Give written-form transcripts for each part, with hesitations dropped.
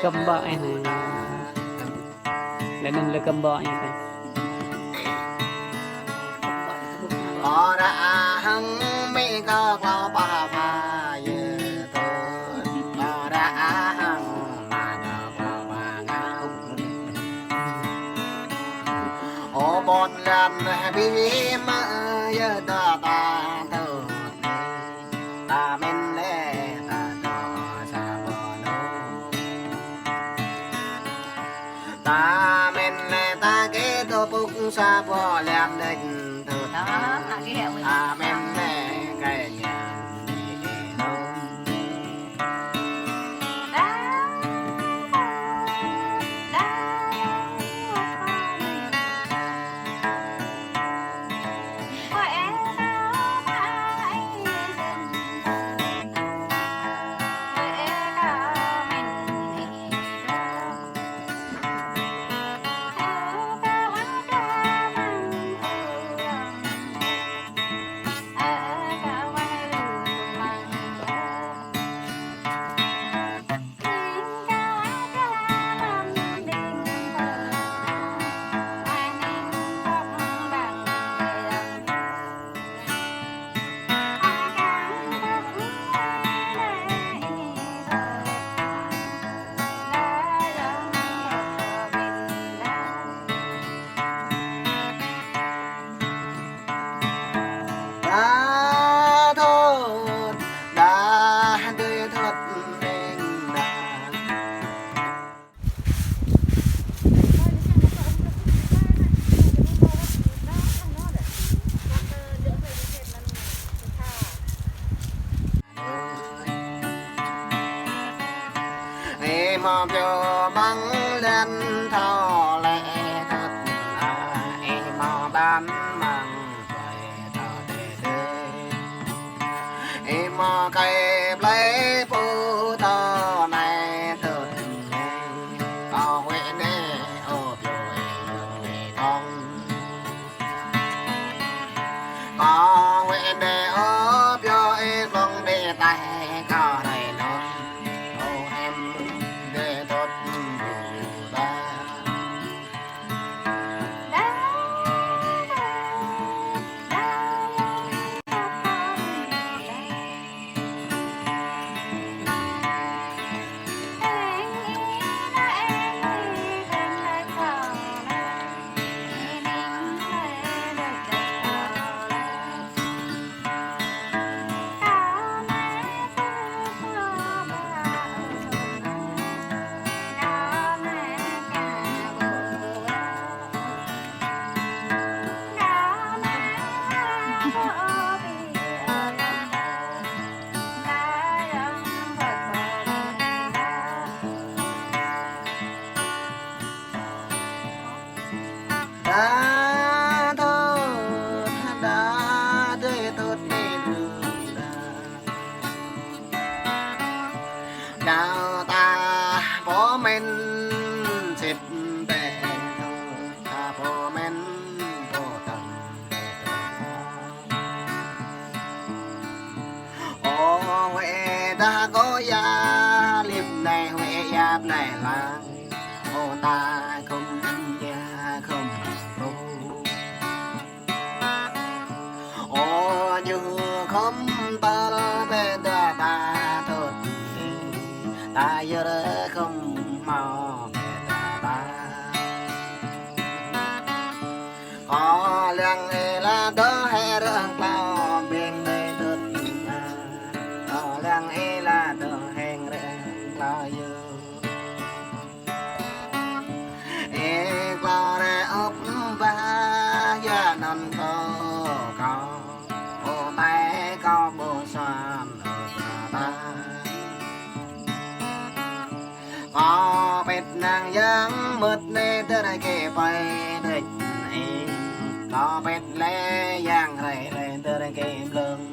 lekembak ini. Lenong lekembak ini. Ora hang mi có bao ba ba ye thôi. Ora hang mà nó bao ba ngao. Ô bon lan bi ma ye ta ta tu. Ta men le ta do sa bo no. Ta men le ta ke to puk sa bo lan định. Đó, là cái đèo mình. Amen cái nhà đã thôi đã đi thật nên đã em cho băng lên thò lẹ thật em bán măng về thò để em cây lấy phụ thò này thật có huệ nè ô rồi con có huệ nè ô cho em con để tay có này nó ô em để tốt ba đã thôi đã để tốt nên đào ta bỏ men xịt bè ta bỏ men bỏ tầm ô huệ ta có ya liệp này huệ yap này là ô ta không ya không ô như không ta bên ta ta thôi ta giờ không mau ta có lăng là đó hay răng bao bên đây thật có lăng là đó hẹn răng bao giờ qua đây ốp ba gia nằm có ô tay có bộ xoan ta có biết nàng giang mượt nê tới đây kề bay địch có biết lẽ giang rầy lên tới đây kề lưng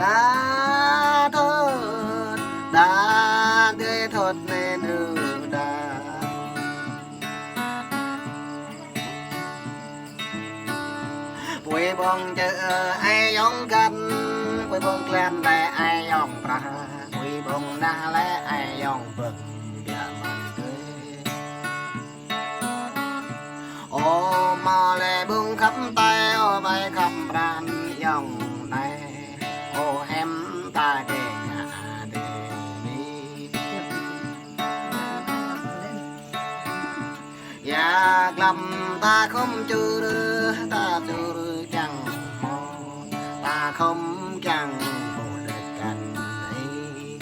đã thốt đã tươi thốt nên rư đã quê bông chợ ai giống canh quê bông clan lẽ ai giống pra quê bông na lẽ ai giống bực dạ mặt cười ô mà lẽ bông khắp tay ô bay khắp ran giống này ô em ta kề nhà đề đi dạ lầm ta không chư ta chư chẳng mò ta không chẳng bộ được cảnh ấy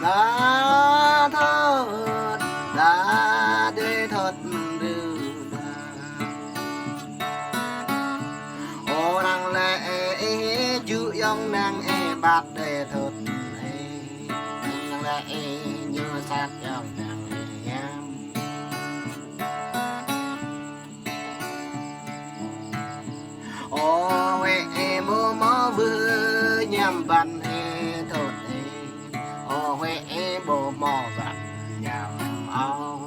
đã thốt đã tươi thốt rư ô năng lệ chữ dòng năng bát đề thốt năng lệ như sát dòng năng nhám ô huệ mô mô vừa nhằm bàn thốt ô huệ bồ mò vặt nhằm ao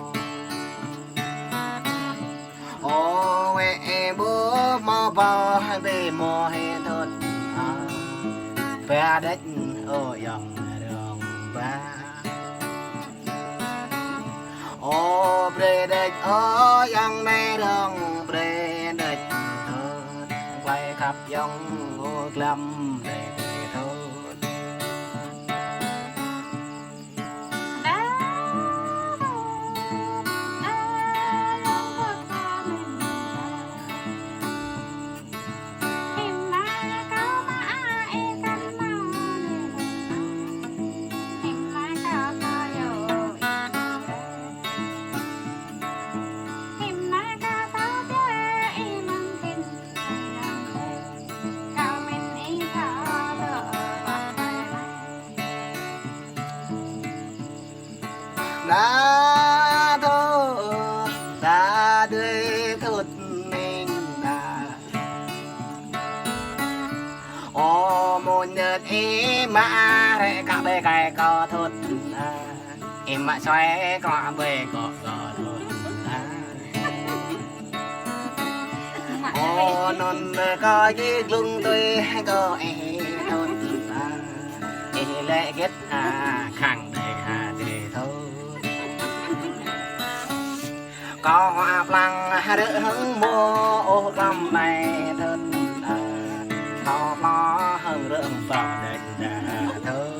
ô huệ bố mò bò bê mò hè thốt về đất ô dòng đường ba ô bê đất ô dòng này đường bê đất thốt quay khắp dòng ô lâm để thốt đã thốt đã tươi thốt mình đã ô môn nhật ý mà rẽ cả bê cái có thốt em mà xoay có bê có thốt ô non bê có chiếc lung tuy có thốt lệ kết khẳng đề đề thốt có hoa lăng đỡ hứng mua ô cầm này thân có lo hơn rượm vào đền đà thơ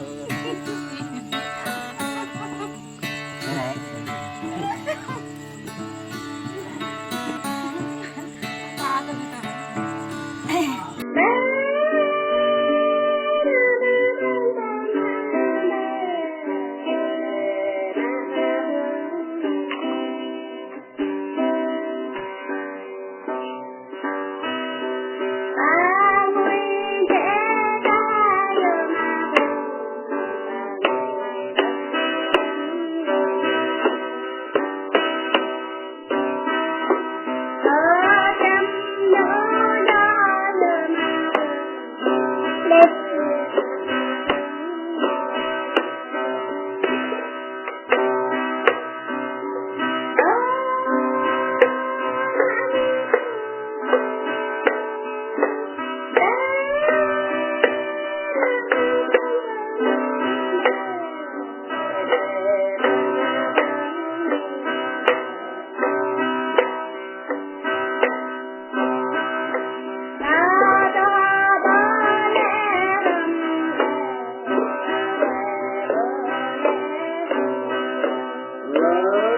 ơi